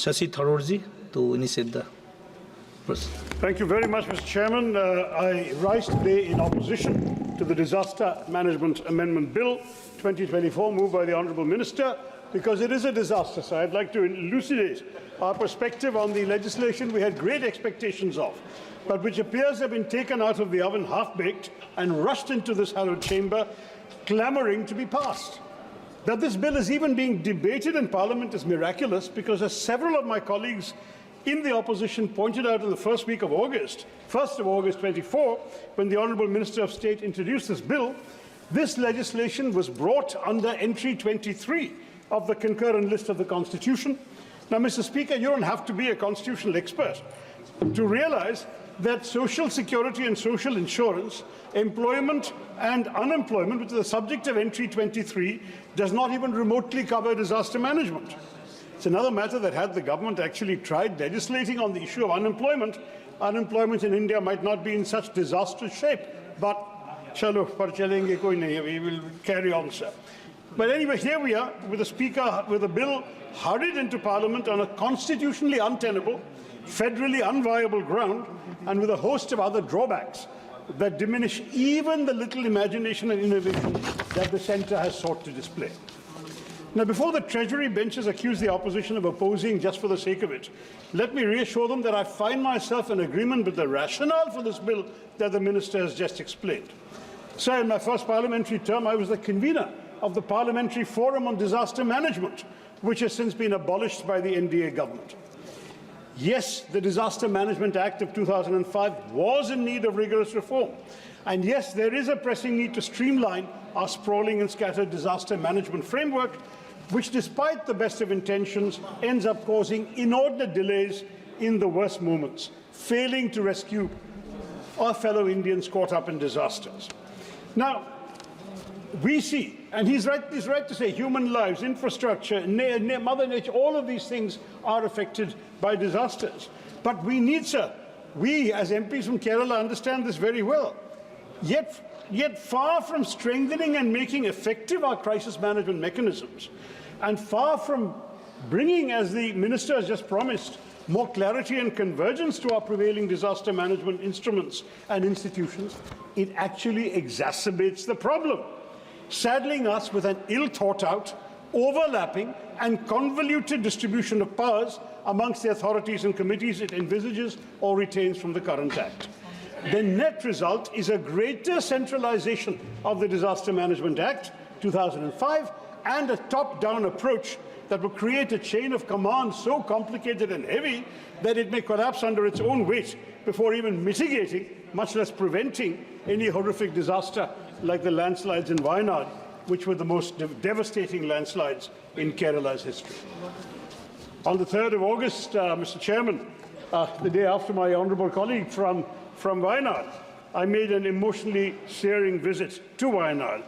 Shashi Tharoor ji to initiate the process. Thank you very much, Mr. Chairman. I rise today in opposition to the Disaster Management Amendment Bill 2024 moved by the Honourable Minister because it is a disaster. So I'd like to elucidate our perspective on the legislation we had great expectations of, but which appears to have been taken out of the oven half-baked and rushed into this hallowed chamber, clamouring to be passed. That this bill is even being debated in Parliament is miraculous because, as several of my colleagues in the opposition pointed out in the first week of August, 1st of August 24, when the Honourable Minister of State introduced this bill, this legislation was brought under entry 23 of the concurrent list of the Constitution. Now, Mr. Speaker, you don't have to be a constitutional expert to realise that social security and social insurance, employment and unemployment, which is the subject of entry 23, does not even remotely cover disaster management. It's another matter that had the government actually tried legislating on the issue of unemployment, unemployment in India might not be in such disastrous shape. But chalo, par chalenge koi nahi, we will carry on, sir. But anyway, here we are with a speaker, with a bill hurried into Parliament on a constitutionally untenable, federally unviable ground, and with a host of other drawbacks that diminish even the little imagination and innovation that the centre has sought to display. Now, before the Treasury benches accuse the opposition of opposing just for the sake of it, let me reassure them that I find myself in agreement with the rationale for this bill that the Minister has just explained. So, in my first parliamentary term, I was the convener of the Parliamentary Forum on Disaster Management, which has since been abolished by the NDA government. Yes, the Disaster Management Act of 2005 was in need of rigorous reform. And yes, there is a pressing need to streamline our sprawling and scattered disaster management framework, which, despite the best of intentions, ends up causing inordinate delays in the worst moments, failing to rescue our fellow Indians caught up in disasters. Now, we see, and he's right to say, human lives, infrastructure, Mother Nature, all of these things are affected by disasters. But we need, sir, we as MPs from Kerala understand this very well. Yet far from strengthening and making effective our crisis management mechanisms, and far from bringing, as the Minister has just promised, more clarity and convergence to our prevailing disaster management instruments and institutions, it actually exacerbates the problem, saddling us with an ill-thought-out, overlapping and convoluted distribution of powers amongst the authorities and committees it envisages or retains from the current Act. The net result is a greater centralization of the Disaster Management Act 2005 and a top-down approach that will create a chain of command so complicated and heavy that it may collapse under its own weight before even mitigating, much less preventing, any horrific disaster like the landslides in Wayanad, which were the most devastating landslides in Kerala's history. On the 3rd of August, Mr. Chairman, the day after my honourable colleague from Wayanad, I made an emotionally searing visit to Wayanad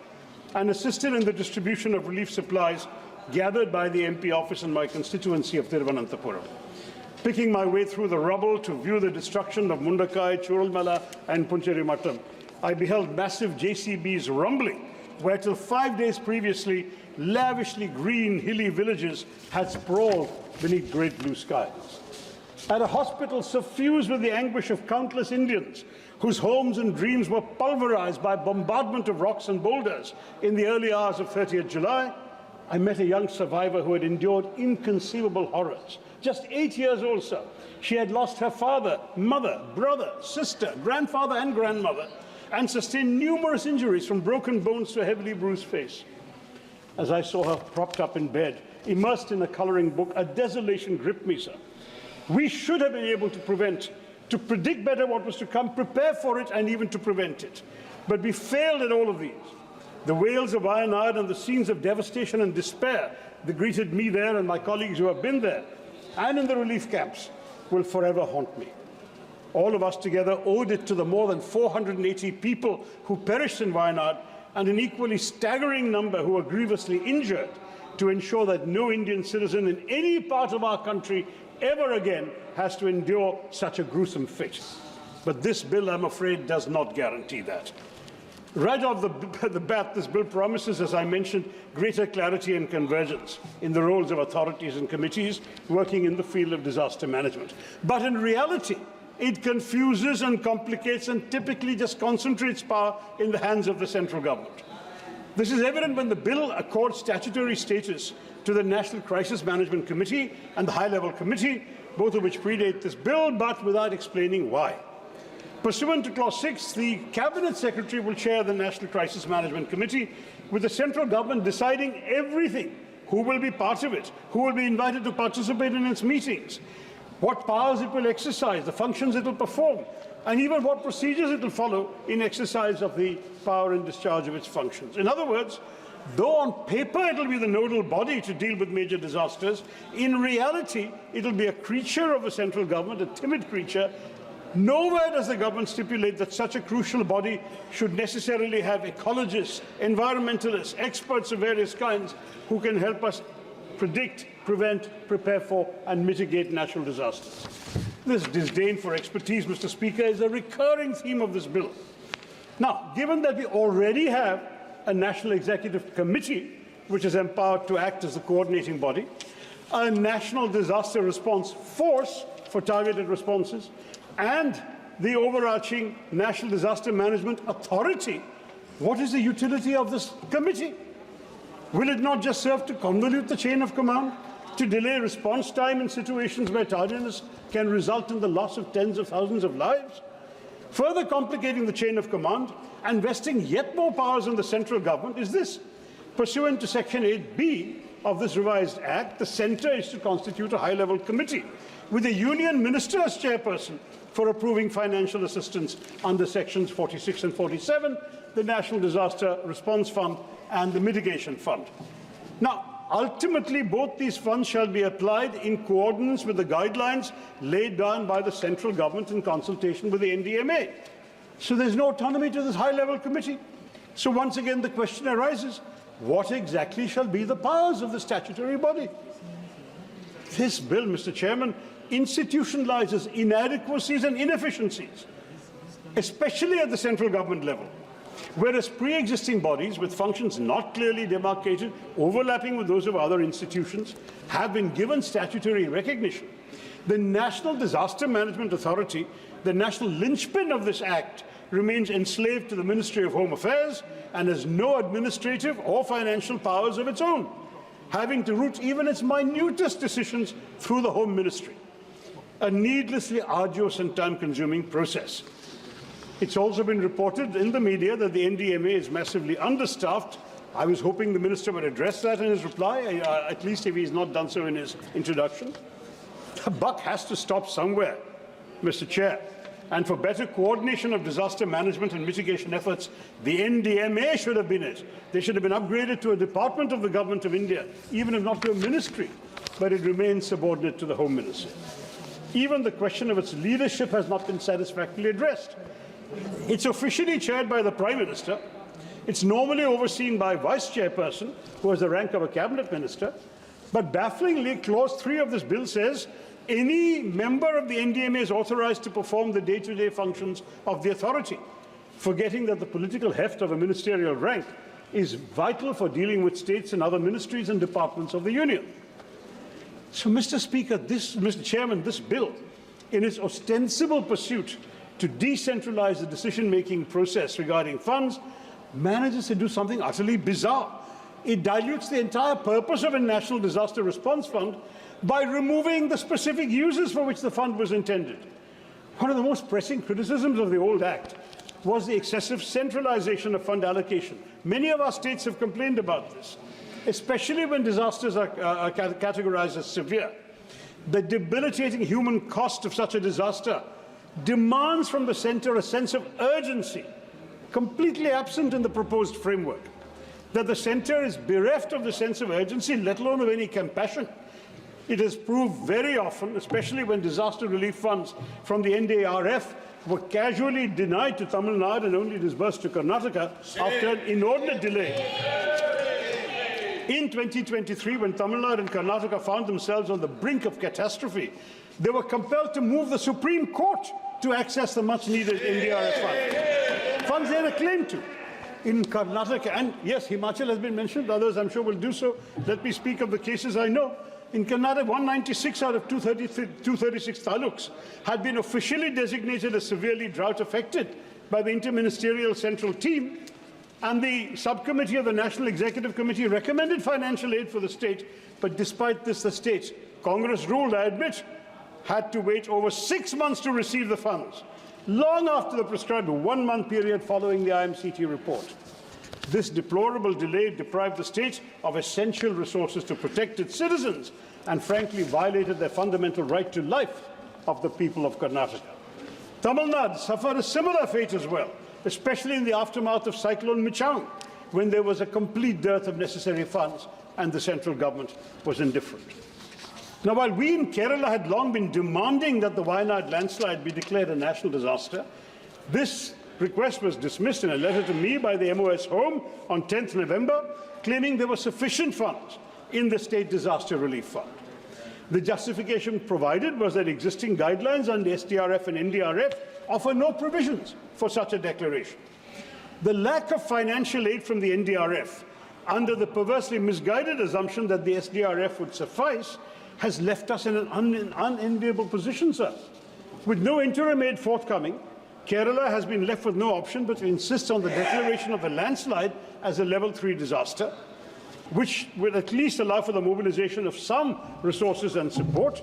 and assisted in the distribution of relief supplies gathered by the MP office in my constituency of Thiruvananthapuram. Picking my way through the rubble to view the destruction of Mundakai, Churalmala and Puncherimattam, I beheld massive JCBs rumbling, where till 5 days previously, lavishly green, hilly villages had sprawled beneath great blue skies. At a hospital suffused with the anguish of countless Indians whose homes and dreams were pulverized by bombardment of rocks and boulders in the early hours of 30th July, I met a young survivor who had endured inconceivable horrors. Just 8 years old, sir. She had lost her father, mother, brother, sister, grandfather and grandmother, and sustained numerous injuries from broken bones to a heavily bruised face. As I saw her propped up in bed, immersed in a colouring book, a desolation gripped me, sir. We should have been able to predict better what was to come, prepare for it, and even to prevent it. But we failed at all of these. The wails of Wayanad and the scenes of devastation and despair that greeted me there and my colleagues who have been there and in the relief camps will forever haunt me. All of us together owed it to the more than 480 people who perished in Wayanad and an equally staggering number who were grievously injured to ensure that no Indian citizen in any part of our country ever again has to endure such a gruesome fate. But this bill, I'm afraid, does not guarantee that. Right off the bat, this bill promises, as I mentioned, greater clarity and convergence in the roles of authorities and committees working in the field of disaster management. But in reality, it confuses and complicates and typically just concentrates power in the hands of the central government. This is evident when the bill accords statutory status to the National Crisis Management Committee and the High-Level Committee, both of which predate this bill, but without explaining why. Pursuant to Clause 6, the Cabinet Secretary will chair the National Crisis Management Committee, with the central government deciding everything: who will be part of it, who will be invited to participate in its meetings, what powers it will exercise, the functions it will perform, and even what procedures it will follow in exercise of the power and discharge of its functions. In other words, though on paper it will be the nodal body to deal with major disasters, in reality it will be a creature of the central government, a timid creature. Nowhere does the government stipulate that such a crucial body should necessarily have ecologists, environmentalists, experts of various kinds who can help us predict, prevent, prepare for and mitigate natural disasters. This disdain for expertise, Mr. Speaker, is a recurring theme of this bill. Now, given that we already have a National Executive Committee which is empowered to act as the coordinating body, a National Disaster Response Force for targeted responses, and the overarching National Disaster Management Authority, what is the utility of this committee? Will it not just serve to convolute the chain of command, to delay response time in situations where tardiness can result in the loss of tens of thousands of lives? Further complicating the chain of command and vesting yet more powers in the central government is this: pursuant to Section 8B of this revised Act, the Centre is to constitute a high-level committee with a union minister as chairperson for approving financial assistance under Sections 46 and 47, the National Disaster Response Fund and the Mitigation Fund. Now, ultimately, both these funds shall be applied in coordinates with the guidelines laid down by the central government in consultation with the NDMA. So there's no autonomy to this high-level committee. So once again, the question arises, what exactly shall be the powers of the statutory body? This bill, Mr. Chairman, institutionalizes inadequacies and inefficiencies, especially at the central government level, whereas pre-existing bodies with functions not clearly demarcated, overlapping with those of other institutions, have been given statutory recognition. The National Disaster Management Authority, the national linchpin of this Act, remains enslaved to the Ministry of Home Affairs and has no administrative or financial powers of its own, having to route even its minutest decisions through the Home Ministry. A needlessly arduous and time-consuming process. It's also been reported in the media that the NDMA is massively understaffed. I was hoping the Minister would address that in his reply, at least if he's not done so in his introduction. The buck has to stop somewhere, Mr. Chair. And for better coordination of disaster management and mitigation efforts, the NDMA should have been it. They should have been upgraded to a department of the Government of India, even if not to a ministry, but it remains subordinate to the Home Ministry. Even the question of its leadership has not been satisfactorily addressed. It's officially chaired by the Prime Minister. It's normally overseen by Vice Chairperson, who has the rank of a Cabinet Minister. But bafflingly, Clause 3 of this bill says any member of the NDMA is authorized to perform the day-to-day functions of the authority, forgetting that the political heft of a ministerial rank is vital for dealing with states and other ministries and departments of the Union. So, Mr. Speaker, Mr. Chairman, this bill, in its ostensible pursuit to decentralize the decision-making process regarding funds, manages to do something utterly bizarre. It dilutes the entire purpose of a National Disaster Response Fund by removing the specific uses for which the fund was intended. One of the most pressing criticisms of the old Act was the excessive centralization of fund allocation. Many of our states have complained about this, especially when disasters are categorized as severe. The debilitating human cost of such a disaster demands from the centre a sense of urgency, completely absent in the proposed framework. That the centre is bereft of the sense of urgency, let alone of any compassion. It has proved very often, especially when disaster relief funds from the NDRF were casually denied to Tamil Nadu and only disbursed to Karnataka after an inordinate delay. In 2023, when Tamil Nadu and Karnataka found themselves on the brink of catastrophe, they were compelled to move the Supreme Court to access the much-needed NDRF fund. Funds they had a claim to. in Karnataka, and yes, Himachal has been mentioned, others I'm sure will do so. Let me speak of the cases I know. In Karnataka, 196 out of 236 taluks had been officially designated as severely drought affected by the interministerial central team, and the subcommittee of the National Executive Committee recommended financial aid for the state, but despite this, the state, Congress ruled, I admit, had to wait over 6 months to receive the funds, long after the prescribed 1-month period following the IMCT report. This deplorable delay deprived the state of essential resources to protect its citizens and frankly violated their fundamental right to life of the people of Karnataka. Tamil Nadu suffered a similar fate as well, especially in the aftermath of Cyclone Michaung, when there was a complete dearth of necessary funds and the central government was indifferent. Now, while we in Kerala had long been demanding that the Wayanad landslide be declared a national disaster, this request was dismissed in a letter to me by the MOS Home on 10th November, claiming there were sufficient funds in the State Disaster Relief Fund. The justification provided was that existing guidelines under SDRF and NDRF offer no provisions for such a declaration. The lack of financial aid from the NDRF, under the perversely misguided assumption that the SDRF would suffice, has left us in an unenviable position, sir. With no interim aid forthcoming, Kerala has been left with no option but to insist on the declaration of a landslide as a level 3 disaster, which will at least allow for the mobilization of some resources and support.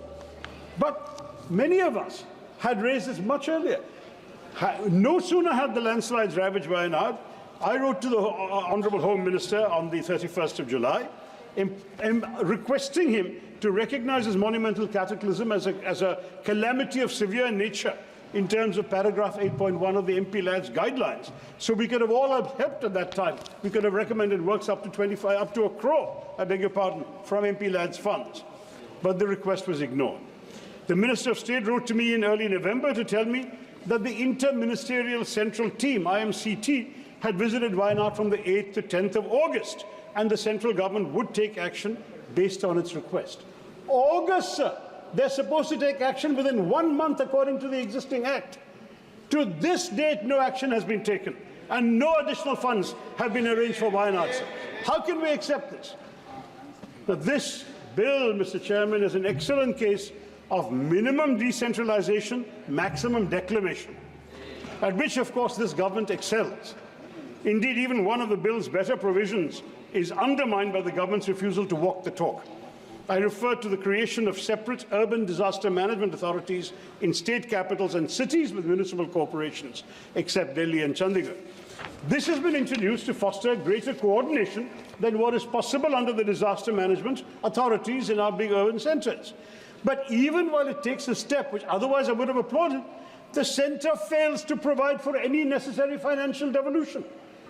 But many of us had raised this much earlier. No sooner had the landslides ravaged Wayanad, I wrote to the Honourable Home Minister on the 31st of July, requesting him to recognise this monumental cataclysm as a calamity of severe nature in terms of paragraph 8.1 of the MP Lads guidelines. So we could have all helped at that time. We could have recommended works up to 1 crore, I beg your pardon, from MP Lads funds. But the request was ignored. The Minister of State wrote to me in early November to tell me that the Interministerial Central Team, IMCT, had visited Wayanad from the 8th to 10th of August, and the central government would take action based on its request. August, sir. They're supposed to take action within 1 month according to the existing Act. To this date, no action has been taken, and no additional funds have been arranged for Wayanad, sir. How can we accept this? Now, this bill, Mr. Chairman, is an excellent case of minimum decentralization, maximum declamation, at which, of course, this government excels. Indeed, even one of the bill's better provisions is undermined by the government's refusal to walk the talk. I refer to the creation of separate urban disaster management authorities in state capitals and cities with municipal corporations, except Delhi and Chandigarh. This has been introduced to foster greater coordination than what is possible under the disaster management authorities in our big urban centres. But even while it takes a step which otherwise I would have applauded, the centre fails to provide for any necessary financial devolution,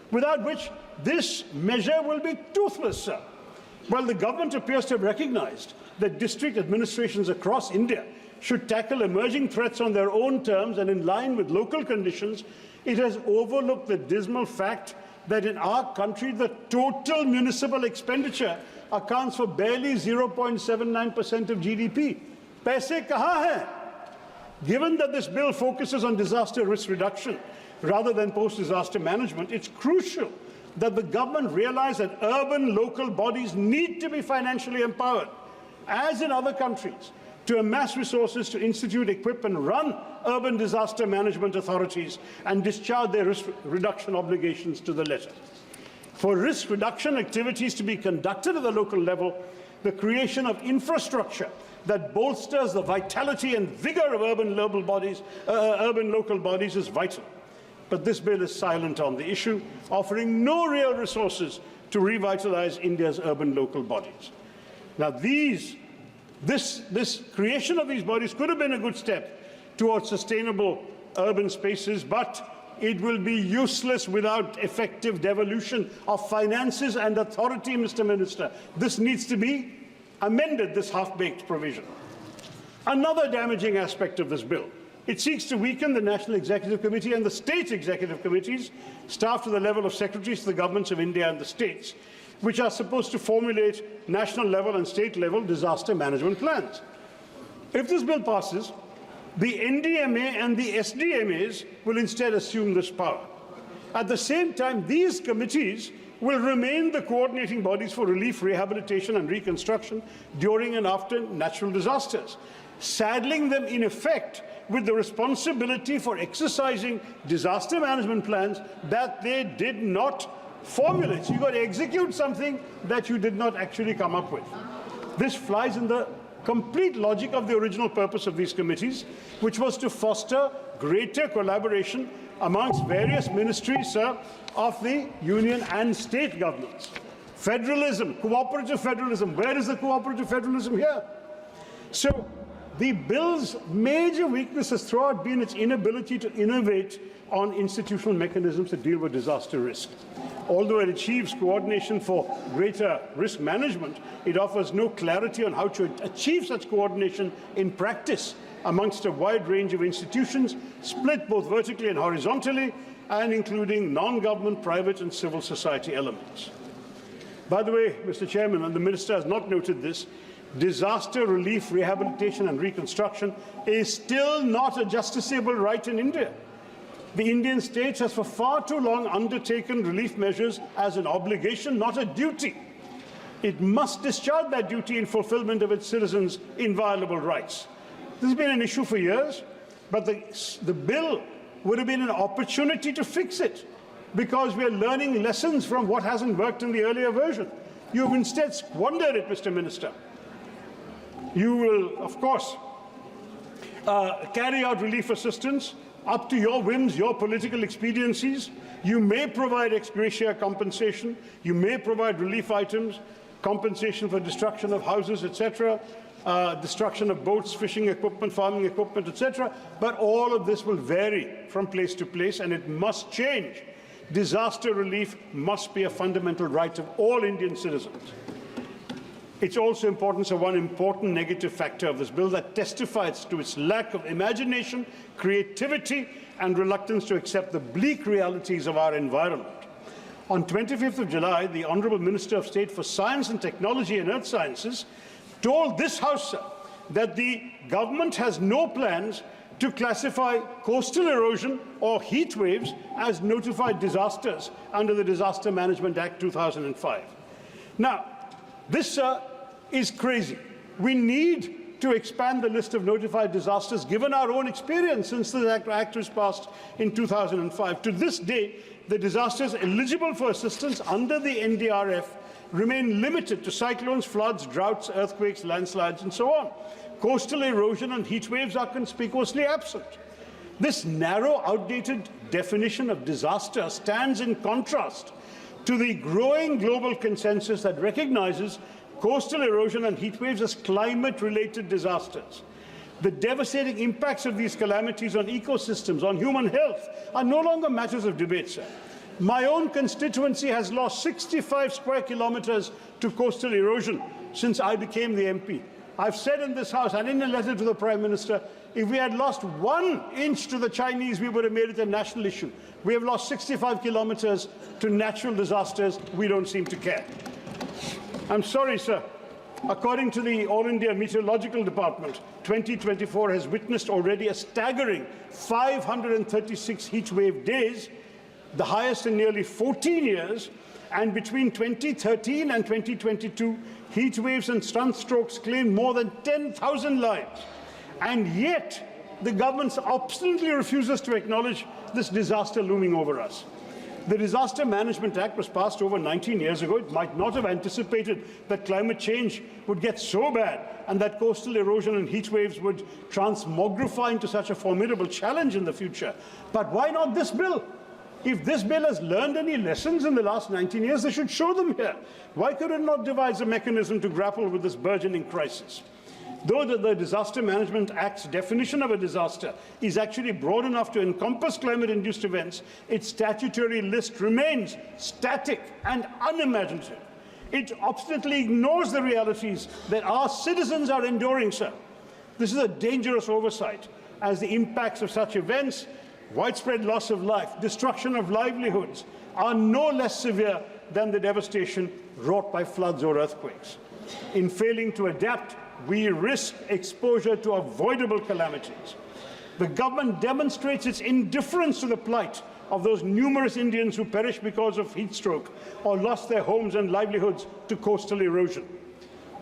without which this measure will be toothless, sir. While the government appears to have recognized that district administrations across India should tackle emerging threats on their own terms and in line with local conditions, it has overlooked the dismal fact that in our country the total municipal expenditure accounts for barely 0.79% of GDP. Paise kahan hai? Given that this bill focuses on disaster risk reduction rather than post-disaster management, it's crucial that the government realize that urban local bodies need to be financially empowered, as in other countries, to amass resources to institute, equip and run urban disaster management authorities and discharge their risk reduction obligations to the letter. For risk reduction activities to be conducted at the local level, the creation of infrastructure that bolsters the vitality and vigor of urban local bodies is vital. But this bill is silent on the issue, offering no real resources to revitalize India's urban local bodies. Now, this creation of these bodies could have been a good step towards sustainable urban spaces, but it will be useless without effective devolution of finances and authority, Mr. Minister. This needs to be amended, this half-baked provision. Another damaging aspect of this bill: it seeks to weaken the National Executive Committee and the State Executive Committees, staffed to the level of secretaries to the governments of India and the states, which are supposed to formulate national level and state level disaster management plans. If this bill passes, the NDMA and the SDMAs will instead assume this power. At the same time, these committees will remain the coordinating bodies for relief, rehabilitation and reconstruction during and after natural disasters, saddling them in effect with the responsibility for exercising disaster management plans that they did not formulate. So you've got to execute something that you did not actually come up with. This flies in the complete logic of the original purpose of these committees, which was to foster greater collaboration amongst various ministries of the union and state governments. Federalism, cooperative federalism. Where is the cooperative federalism here? So the bill's major weakness has throughout been its inability to innovate on institutional mechanisms to deal with disaster risk. Although it achieves coordination for greater risk management, it offers no clarity on how to achieve such coordination in practice amongst a wide range of institutions, split both vertically and horizontally, and including non-government, private and civil society elements. By the way, Mr. Chairman, and the Minister has not noted this, disaster relief, rehabilitation and reconstruction is still not a justiciable right in India. The Indian state has for far too long undertaken relief measures as an obligation, not a duty. It must discharge that duty in fulfillment of its citizens' inviolable rights. This has been an issue for years, but the bill would have been an opportunity to fix it, because we are learning lessons from what hasn't worked in the earlier version. You have instead squandered it, Mr. Minister. You will, of course, carry out relief assistance up to your whims, your political expediencies. You may provide ex gratia compensation. You may provide relief items, compensation for destruction of houses, etc., destruction of boats, fishing equipment, farming equipment, etc. But all of this will vary from place to place, and it must change. Disaster relief must be a fundamental right of all Indian citizens. It's also important, so one important negative factor of this bill that testifies to its lack of imagination, creativity, and reluctance to accept the bleak realities of our environment. On 25th of July, the Honourable Minister of State for Science and Technology and Earth Sciences told this House, sir, that the government has no plans to classify coastal erosion or heat waves as notified disasters under the Disaster Management Act 2005. Now, this, sir, is crazy. We need to expand the list of notified disasters, given our own experience since the Act was passed in 2005. To this day, the disasters eligible for assistance under the NDRF remain limited to cyclones, floods, droughts, earthquakes, landslides, and so on. Coastal erosion and heat waves are conspicuously absent. This narrow, outdated definition of disaster stands in contrast to the growing global consensus that recognizes coastal erosion and heat waves as climate-related disasters. The devastating impacts of these calamities on ecosystems, on human health, are no longer matters of debate, sir. My own constituency has lost 65 square kilometers to coastal erosion since I became the MP. I've said in this House and in a letter to the Prime Minister, if we had lost 1 inch to the Chinese, we would have made it a national issue. We have lost 65 kilometers to natural disasters. We don't seem to care. I'm sorry, sir. According to the All India Meteorological Department, 2024 has witnessed already a staggering 536 heat wave days, the highest in nearly 14 years, and between 2013 and 2022, heat waves and sunstrokes claimed more than 10,000 lives. And yet, the government obstinately refuses to acknowledge this disaster looming over us. The Disaster Management Act was passed over 19 years ago. It might not have anticipated that climate change would get so bad and that coastal erosion and heat waves would transmogrify into such a formidable challenge in the future. But why not this bill? If this bill has learned any lessons in the last 19 years, they should show them here. Why could it not devise a mechanism to grapple with this burgeoning crisis? Though the Disaster Management Act's definition of a disaster is actually broad enough to encompass climate-induced events, its statutory list remains static and unimaginative. It obstinately ignores the realities that our citizens are enduring, sir. This is a dangerous oversight, as the impacts of such events, widespread loss of life, destruction of livelihoods, are no less severe than the devastation wrought by floods or earthquakes. In failing to adapt, we risk exposure to avoidable calamities. The government demonstrates its indifference to the plight of those numerous Indians who perished because of heat stroke or lost their homes and livelihoods to coastal erosion.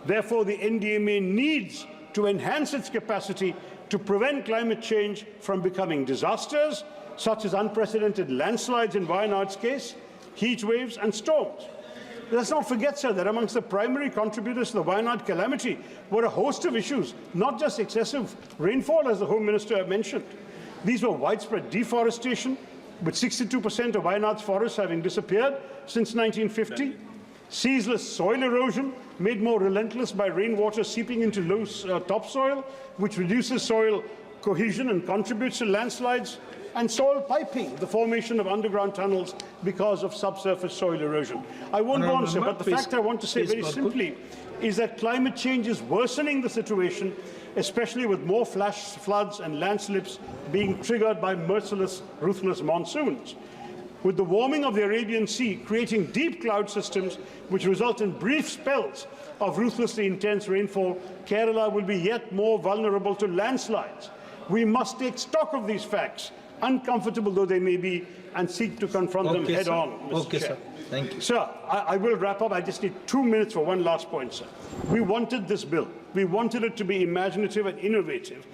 Therefore, the NDMA needs to enhance its capacity to prevent climate change from becoming disasters, such as unprecedented landslides in Wayanad's case, heat waves and storms. Let's not forget, sir, that amongst the primary contributors to the Wayanad calamity were a host of issues, not just excessive rainfall, as the Home Minister mentioned. These were widespread deforestation, with 62% of Wayanad's forests having disappeared since 1950, ceaseless soil erosion made more relentless by rainwater seeping into loose topsoil, which reduces soil cohesion and contributes to landslides, and soil piping, the formation of underground tunnels because of subsurface soil erosion. I won't go on, sir, but the fact I want to say very simply is that climate change is worsening the situation, especially with more flash floods and landslips being triggered by merciless, ruthless monsoons. With the warming of the Arabian Sea creating deep cloud systems which result in brief spells of ruthlessly intense rainfall, Kerala will be yet more vulnerable to landslides. We must take stock of these facts, uncomfortable though they may be, and seek to confront them head-on, Mr. Chair. Sir. Thank you. Sir, I will wrap up. I just need 2 minutes for one last point, sir. We wanted this bill. We wanted it to be imaginative and innovative,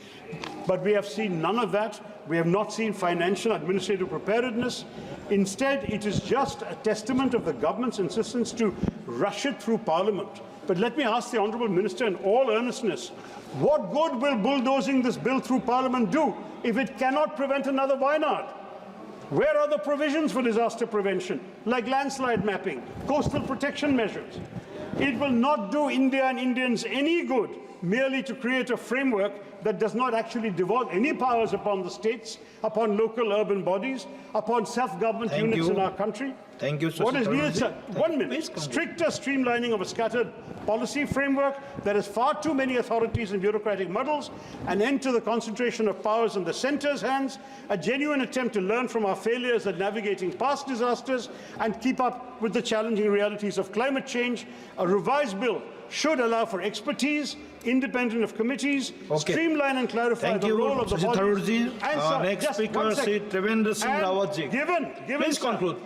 but we have seen none of that. We have not seen financial administrative preparedness. Instead, it is just a testament of the government's insistence to rush it through Parliament. But let me ask the Honourable Minister in all earnestness, what good will bulldozing this bill through Parliament do if it cannot prevent another Wayanad? Where are the provisions for disaster prevention, like landslide mapping, coastal protection measures? It will not do India and Indians any good merely to create a framework that does not actually devolve any powers upon the states, upon local urban bodies, upon self-government units in our country. Thank you, What is needed, sir? 1 minute. Please conclude. Stricter streamlining of a scattered policy framework that has far too many authorities and bureaucratic muddles, an end to the concentration of powers in the centre's hands, a genuine attempt to learn from our failures at navigating past disasters and keep up with the challenging realities of climate change. A revised bill should allow for expertise, independent of committees, streamline and clarify the role of the Shashi Tharoor ji. bodies. Next speaker, Sri Trivendra Singh Rawat ji. Given, Please sir, conclude.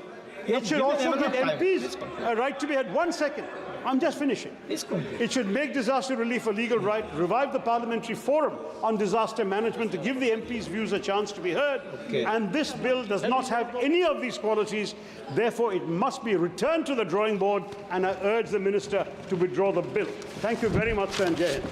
it should also give MPs Please a right to be heard. 1 second. I'm just finishing. Please conclude. It should make disaster relief a legal right, revive the parliamentary forum on disaster management to give the MPs' views a chance to be heard. And this bill does not have any of these qualities. Therefore, it must be returned to the drawing board, and I urge the Minister to withdraw the bill. Thank you very much, sir, and Jai Hind.